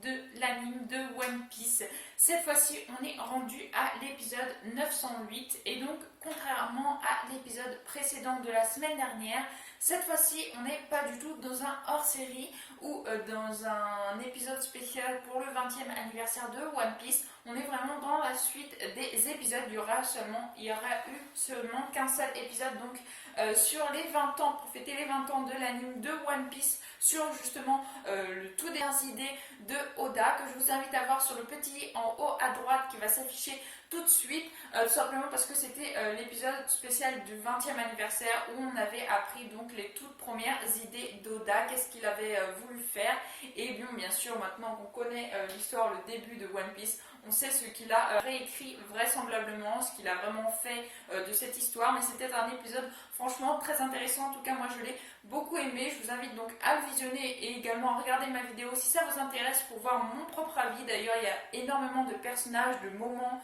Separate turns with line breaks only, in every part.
de l'anime de One Piece. Cette fois-ci, on est rendu à l'épisode 908 et donc, contrairement à l'épisode précédent de la semaine dernière, cette fois-ci, on n'est pas du tout dans un hors-série ou dans un épisode spécial pour le 20e anniversaire de One Piece. On est vraiment dans la suite des épisodes. Il y aura eu seulement qu'un seul épisode donc sur les 20 ans, pour fêter les 20 ans de l'anime de One Piece, sur justement le tout dernières idées de Oda, que je vous invite à voir sur le petit en haut à droite qui va s'afficher tout de suite, tout simplement parce que c'était l'épisode spécial du 20e anniversaire où on avait appris donc les toutes premières idées d'Oda, qu'est-ce qu'il avait voulu faire. Et bien sûr, maintenant qu'on connaît l'histoire, le début de One Piece, on sait ce qu'il a réécrit vraisemblablement, ce qu'il a vraiment fait de cette histoire. Mais c'était un épisode franchement très intéressant. En tout cas, moi je l'ai beaucoup aimé. Je vous invite donc à le visionner et également à regarder ma vidéo si ça vous intéresse pour voir mon propre avis. D'ailleurs, il y a énormément de personnages, de moments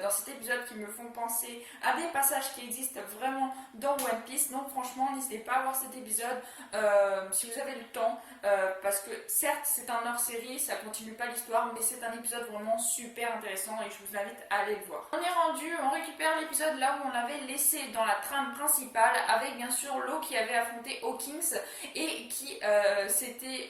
dans cet épisode qui me font penser à des passages qui existent vraiment dans One Piece. Donc franchement, n'hésitez pas à voir cet épisode si vous avez le temps, parce que certes c'est un hors-série, ça continue pas l'histoire, mais c'est un épisode vraiment super intéressant et je vous invite à aller le voir. On récupère l'épisode là où on l'avait laissé dans la trame principale, avec bien sûr Law qui avait affronté Hawkins et qui s'était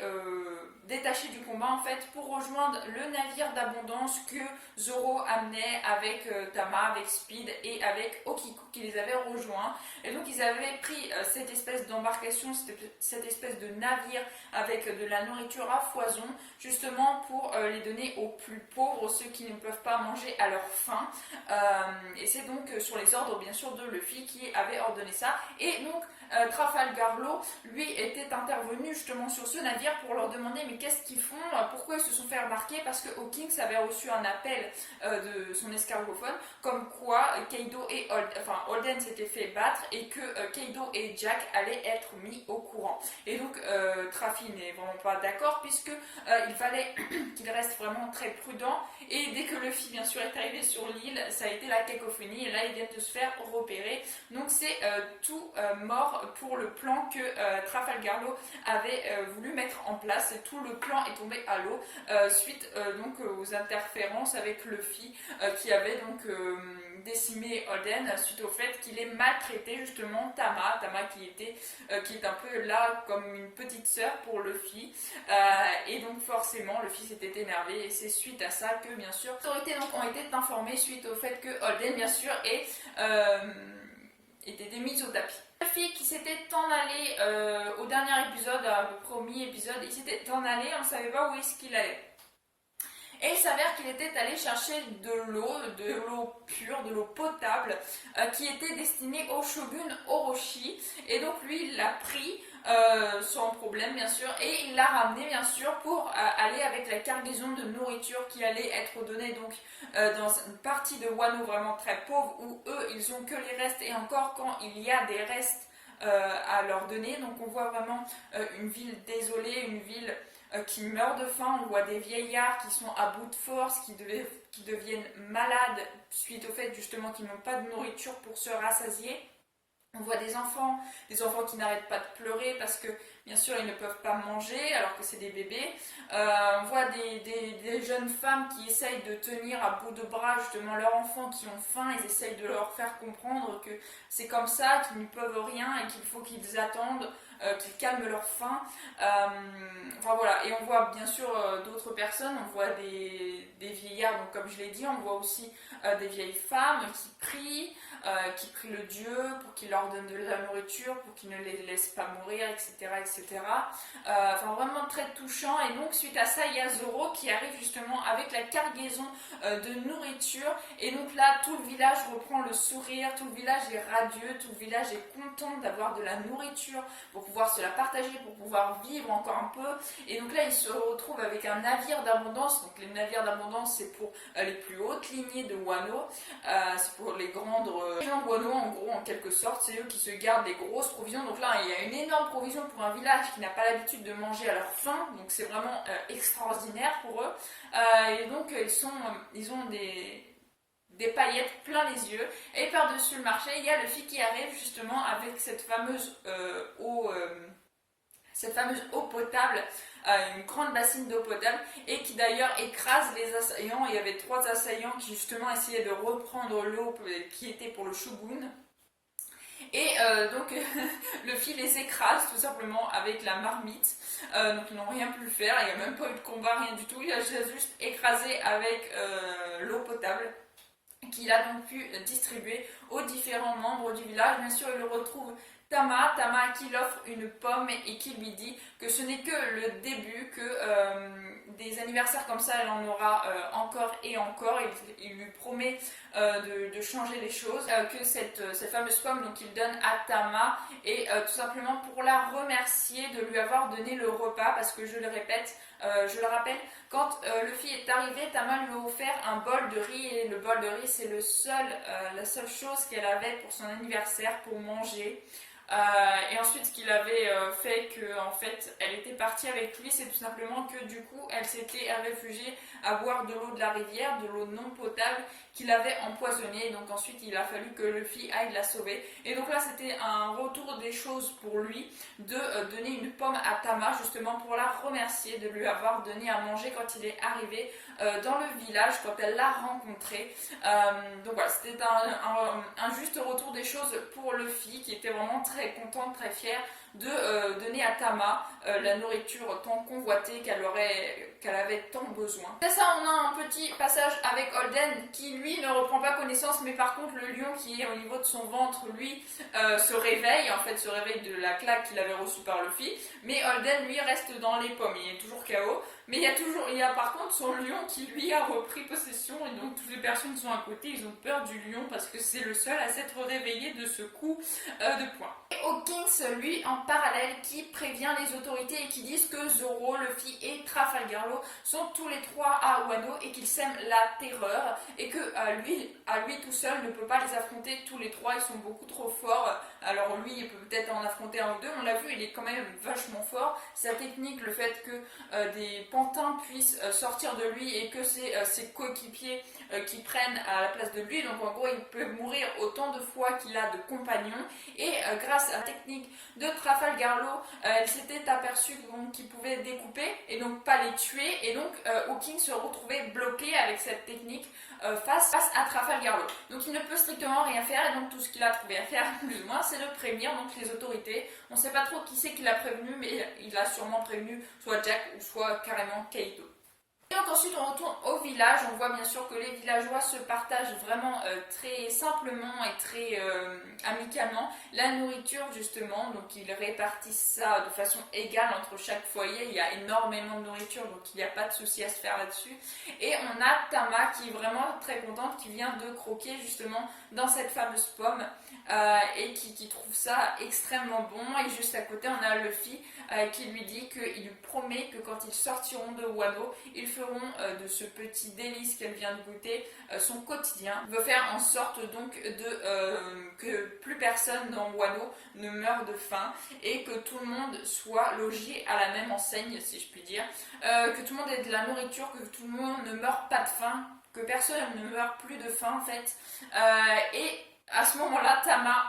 détaché du combat en fait pour rejoindre le navire d'abondance que Zoro amenait avec Tama, avec Speed et avec Okiku qui les avait rejoints. Et donc ils avaient pris cette espèce d'embarcation, cette espèce de navire avec de la nourriture à foison, justement pour les donner aux plus pauvres, ceux qui ne peuvent pas manger à leur faim. Et c'est donc sur les ordres bien sûr de Luffy qui avait ordonné ça. Et donc Trafalgar Law, lui, était intervenu justement sur ce navire pour leur demander mais qu'est-ce qu'ils font, pourquoi ils se sont fait remarquer, parce que Hawkins avait reçu un appel de son escargophone comme quoi Kaido et Holden s'étaient fait battre et que Kaido et Jack allaient être mis au courant. Et donc Trafi n'est vraiment pas d'accord puisque il fallait qu'il reste vraiment très prudent, et dès que Luffy bien sûr est arrivé sur l'île, ça a été la cacophonie et là ils viennent de se faire repérer. Donc c'est tout mort pour le plan que Trafalgar Law avait voulu mettre en place, et tout le plan est tombé à l'eau suite donc aux interférences avec Luffy qui avait donc décimé Holden suite au fait qu'il ait maltraité justement Tama qui est un peu là comme une petite sœur pour Luffy, et donc forcément Luffy s'était énervé et c'est suite à ça que bien sûr les autorités donc ont été informées suite au fait que Holden bien sûr était démise au tapis. Luffy qui s'était en allé au dernier épisode, le premier épisode, il s'était en allé, on ne savait pas où est-ce qu'il allait. Et il s'avère qu'il était allé chercher de l'eau pure, de l'eau potable, qui était destinée au shogun Orochi. Et donc lui, il l'a pris sans problème bien sûr, et il l'a ramené bien sûr pour aller avec la cargaison de nourriture qui allait être donnée donc dans une partie de Wano vraiment très pauvre, où eux, ils ont que les restes, et encore quand il y a des restes à leur donner. Donc on voit vraiment une ville désolée, une ville qui meurt de faim. On voit des vieillards qui sont à bout de force, qui deviennent malades suite au fait justement qu'ils n'ont pas de nourriture pour se rassasier. On voit des enfants qui n'arrêtent pas de pleurer parce que bien sûr ils ne peuvent pas manger alors que c'est des bébés. On voit des jeunes femmes qui essayent de tenir à bout de bras justement leurs enfants qui ont faim. Ils essayent de leur faire comprendre que c'est comme ça, qu'ils ne peuvent rien et qu'il faut qu'ils attendent, qu'ils calment leur faim. Voilà, et on voit bien sûr d'autres personnes, on voit des vieillards, donc comme je l'ai dit, on voit aussi des vieilles femmes qui prient le Dieu pour qu'il leur donne de la nourriture, pour qu'il ne les laisse pas mourir, etc. etc. Vraiment très touchant. Et donc suite à ça, il y a Zoro qui arrive justement avec la cargaison de nourriture, et donc là tout le village reprend le sourire, tout le village est radieux, tout le village est content d'avoir de la nourriture pour pouvoir se la partager, pour pouvoir vivre encore un peu. Et donc là il se retrouve avec un navire d'abondance. Donc les navires d'abondance, c'est pour les plus hautes lignées de Wano, c'est pour les grandes gens de Wano en gros, en quelque sorte, c'est eux qui se gardent des grosses provisions. Donc là il y a une énorme provision pour un village qui n'a pas l'habitude de manger à leur faim, donc c'est vraiment extraordinaire pour eux. Et donc ils ont des paillettes plein les yeux, et par-dessus le marché il y a Luffy qui arrive justement avec cette fameuse eau cette fameuse eau potable, une grande bassine d'eau potable, et qui d'ailleurs écrase les assaillants. Il y avait 3 assaillants qui justement essayaient de reprendre l'eau qui était pour le shogun. Et donc Luffy les écrase tout simplement avec la marmite. Donc ils n'ont rien pu faire, il n'y a même pas eu de combat, rien du tout. Il a juste écrasé avec l'eau potable qu'il a donc pu distribuer aux différents membres du village. Bien sûr, il retrouve Tama qui l'offre une pomme et qui lui dit que ce n'est que le début, que des anniversaires comme ça, elle en aura encore et encore. Il lui promet de changer les choses, que cette fameuse pomme donc, il donne à Tama, et tout simplement pour la remercier de lui avoir donné le repas, parce que je le répète, je le rappelle, quand Luffy est arrivé, Tama lui a offert un bol de riz, et le bol de riz c'est la seule chose qu'elle avait pour son anniversaire pour manger. Et ensuite, ce qu'il avait fait, que en fait, elle était partie avec lui, c'est tout simplement que du coup, elle s'était réfugiée à boire de l'eau de la rivière, de l'eau non potable qu'il avait empoisonnée. Donc ensuite, il a fallu que Luffy aille la sauver. Et donc là, c'était un retour des choses pour lui de donner une pomme à Tama, justement pour la remercier de lui avoir donné à manger quand il est arrivé dans le village, quand elle l'a rencontré. Donc voilà, c'était un juste retour des choses pour Luffy, qui était vraiment très contente, très fière de donner à Tama la nourriture tant convoitée qu'elle avait tant besoin. C'est ça, on a un petit passage avec Holden qui lui ne reprend pas connaissance, mais par contre le lion qui est au niveau de son ventre, lui se réveille, en fait se réveille de la claque qu'il avait reçue par Luffy, mais Holden lui reste dans les pommes, il est toujours KO. Mais il y a par contre son lion qui lui a repris possession, et donc toutes les personnes qui sont à côté, ils ont peur du lion parce que c'est le seul à s'être réveillé de ce coup de poing. Et Hawkins, lui, en parallèle, qui prévient les autorités et qui disent que Zoro, Luffy et Trafalgar Law sont tous les 3 à Wano et qu'ils sèment la terreur, et que lui tout seul ne peut pas les affronter tous les 3, ils sont beaucoup trop forts. Alors lui, il peut peut-être en affronter un ou deux, on l'a vu, il est quand même vachement fort. Sa technique, le fait que des pantins puissent sortir de lui et que c'est ses coéquipiers qui prennent à la place de lui, donc en gros il peut mourir autant de fois qu'il a de compagnons, et grâce à la technique de Trafalgar Law, elle s'était aperçue qu'il pouvait découper et donc pas les tuer, et donc Hawking se retrouvait bloqué avec cette technique face à Trafalgar Law. Donc il ne peut strictement rien faire, et donc tout ce qu'il a trouvé à faire plus ou moins, c'est de prévenir donc les autorités. On ne sait pas trop qui c'est qui l'a prévenu, mais il a sûrement prévenu soit Jack ou soit carrément Kaito. Et donc ensuite on retourne au village, on voit bien sûr que les villageois se partagent vraiment très simplement et très amicalement la nourriture, justement, donc ils répartissent ça de façon égale entre chaque foyer, il y a énormément de nourriture, donc il n'y a pas de souci à se faire là-dessus. Et on a Tama qui est vraiment très contente, qui vient de croquer justement dans cette fameuse pomme et qui trouve ça extrêmement bon. Et juste à côté on a Luffy qui lui dit qu'il lui promet que quand ils sortiront de Wano, ils feront de ce petit délice qu'elle vient de goûter son quotidien. Il veut faire en sorte donc que plus personne dans Wano ne meure de faim, et que tout le monde soit logé à la même enseigne, si je puis dire, que tout le monde ait de la nourriture, que tout le monde ne meure pas de faim, que personne ne meure plus de faim en fait. Et à ce moment-là, Tama,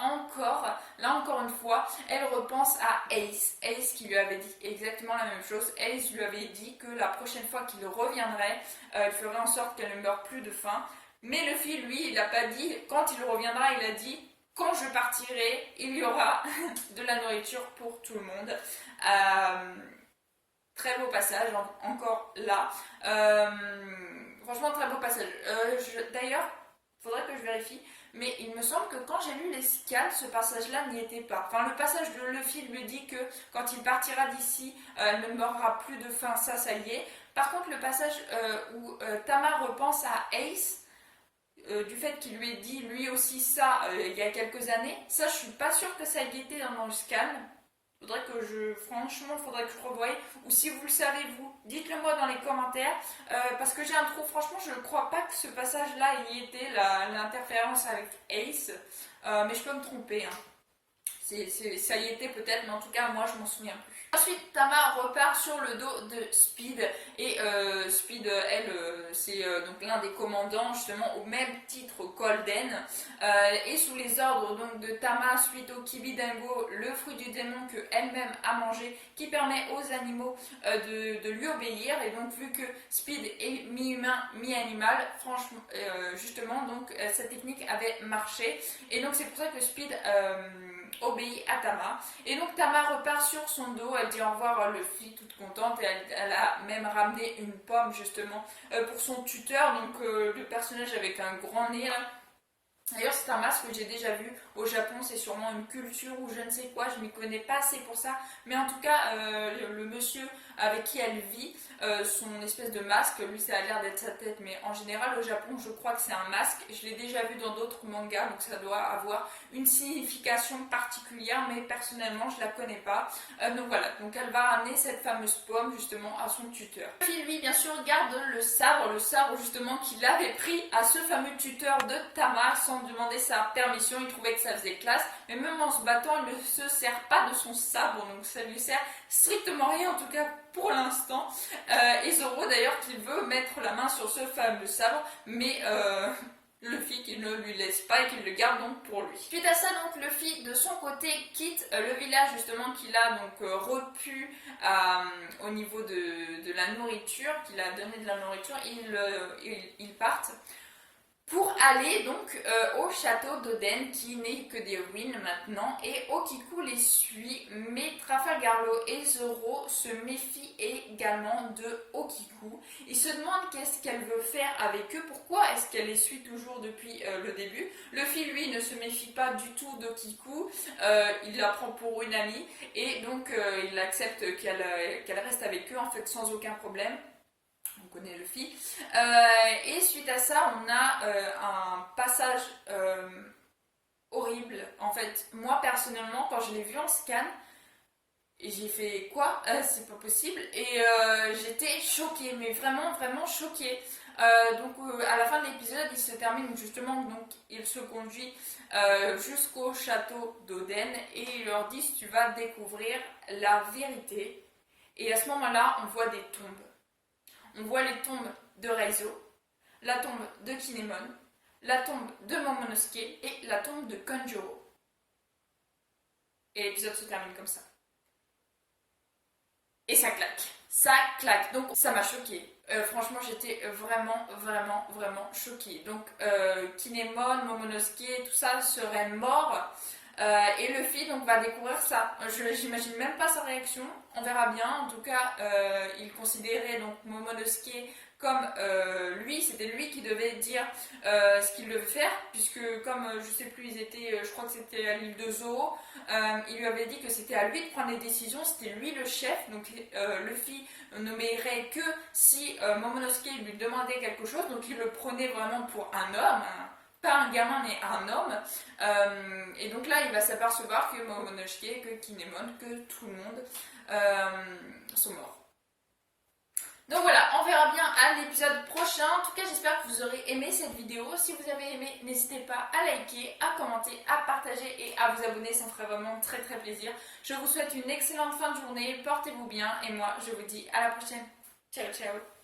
là encore une fois, elle repense à Ace. Ace qui lui avait dit exactement la même chose. Ace lui avait dit que la prochaine fois qu'il reviendrait, il ferait en sorte qu'elle ne meure plus de faim. Mais Luffy, lui, il n'a pas dit quand il reviendra, il a dit quand je partirai, il y aura de la nourriture pour tout le monde. Très beau passage, encore là. Franchement, très beau passage. D'ailleurs, il faudrait que je vérifie. Mais il me semble que quand j'ai lu l'escale, ce passage-là n'y était pas. Enfin, le passage de Luffy lui dit que quand il partira d'ici, elle ne mourra plus de faim, ça y est. Par contre, le passage où Tama repense à Ace, du fait qu'il lui ait dit lui aussi ça il y a quelques années, ça je suis pas sûre que ça ait été dans le scan. Franchement, faudrait que je revoie. Ou si vous le savez, vous, dites-le moi dans les commentaires. Parce que j'ai un trou. Franchement, je ne crois pas que ce passage-là y était l'interférence avec Ace. Mais je peux me tromper. Hein. Ça y était peut-être, mais en tout cas, moi, je m'en souviens plus. Ensuite, Tama repart sur le dos de Speed. Et Speed, elle, c'est donc l'un des commandants justement au même titre qu'Holden, et sous les ordres donc de Tama suite au Kibidango, le fruit du démon que elle-même a mangé, qui permet aux animaux de lui obéir. Et donc vu que Speed est mi-humain mi-animal, franchement justement donc cette technique avait marché, et donc c'est pour ça que Speed obéit à Tama. Et donc Tama repart sur son dos, elle dit au revoir à Luffy toute contente, et elle a même ramené une pomme justement pour son tuteur, donc le personnage avec un grand nez là. D'ailleurs, c'est un masque que j'ai déjà vu au Japon, c'est sûrement une culture ou je ne sais quoi, je m'y connais pas assez pour ça, mais en tout cas, le monsieur avec qui elle vit, son espèce de masque, lui ça a l'air d'être sa tête, mais en général au Japon, je crois que c'est un masque, je l'ai déjà vu dans d'autres mangas, donc ça doit avoir une signification particulière, mais personnellement, je la connais pas. Donc voilà, donc elle va ramener cette fameuse pomme justement à son tuteur. Puis lui, bien sûr, garde le sabre justement qu'il avait pris à ce fameux tuteur de Tama sans demander sa permission. Il trouvait que ça faisait classe, mais même en se battant, il ne se sert pas de son sabre, donc ça lui sert strictement rien, en tout cas pour l'instant. Et Zoro d'ailleurs qui veut mettre la main sur ce fameux sabre, mais Luffy qui ne lui laisse pas et qui le garde donc pour lui. Suite à ça, donc Luffy de son côté quitte le village justement qu'il a donc repu au niveau de la nourriture, qu'il a donné de la nourriture. Ils partent pour aller donc au château d'Oden qui n'est que des ruines maintenant, et Okiku les suit, mais Trafalgar Law et Zoro se méfient également de Okiku. Ils se demandent qu'est-ce qu'elle veut faire avec eux, pourquoi est-ce qu'elle les suit toujours depuis le début. Luffy lui ne se méfie pas du tout d'Okiku, il la prend pour une amie et donc il accepte qu'elle reste avec eux en fait sans aucun problème. On connaît Luffy. Et suite à ça, on a un passage horrible. En fait, moi personnellement, quand je l'ai vu en scan, j'ai fait quoi? C'est pas possible. Et j'étais choquée, mais vraiment, vraiment choquée. Donc à la fin de l'épisode, il se termine justement, donc il se conduit jusqu'au château d'Oden et il leur dit tu vas découvrir la vérité. Et à ce moment-là, on voit des tombes. On voit les tombes de Reizo, la tombe de Kinemon, la tombe de Momonosuke et la tombe de Kanjuro. Et l'épisode se termine comme ça. Et ça claque. Ça claque. Donc ça m'a choquée. Franchement, j'étais vraiment, vraiment, vraiment choquée. Donc Kinemon, Momonosuke, tout ça serait mort. Et Luffy donc va découvrir ça. J'imagine même pas sa réaction. On verra bien. En tout cas, il considérait donc Momonosuke comme lui, c'était lui qui devait dire ce qu'il devait faire, puisque comme je sais plus, ils étaient, je crois que c'était à l'île de Zoo, il lui avait dit que c'était à lui de prendre les décisions, c'était lui le chef, donc Luffy n'obéirait que si Momonosuke lui demandait quelque chose, donc il le prenait vraiment pour un homme, pas un gamin mais un homme, et donc là il va s'apercevoir que Momonosuke, que Kinemon, que tout le monde sont morts. Donc voilà, on verra bien à l'épisode prochain. En tout cas, j'espère que vous aurez aimé cette vidéo. Si vous avez aimé, n'hésitez pas à liker, à commenter, à partager et à vous abonner. Ça me ferait vraiment très très plaisir. Je vous souhaite une excellente fin de journée. Portez-vous bien et moi, je vous dis à la prochaine. Ciao, ciao.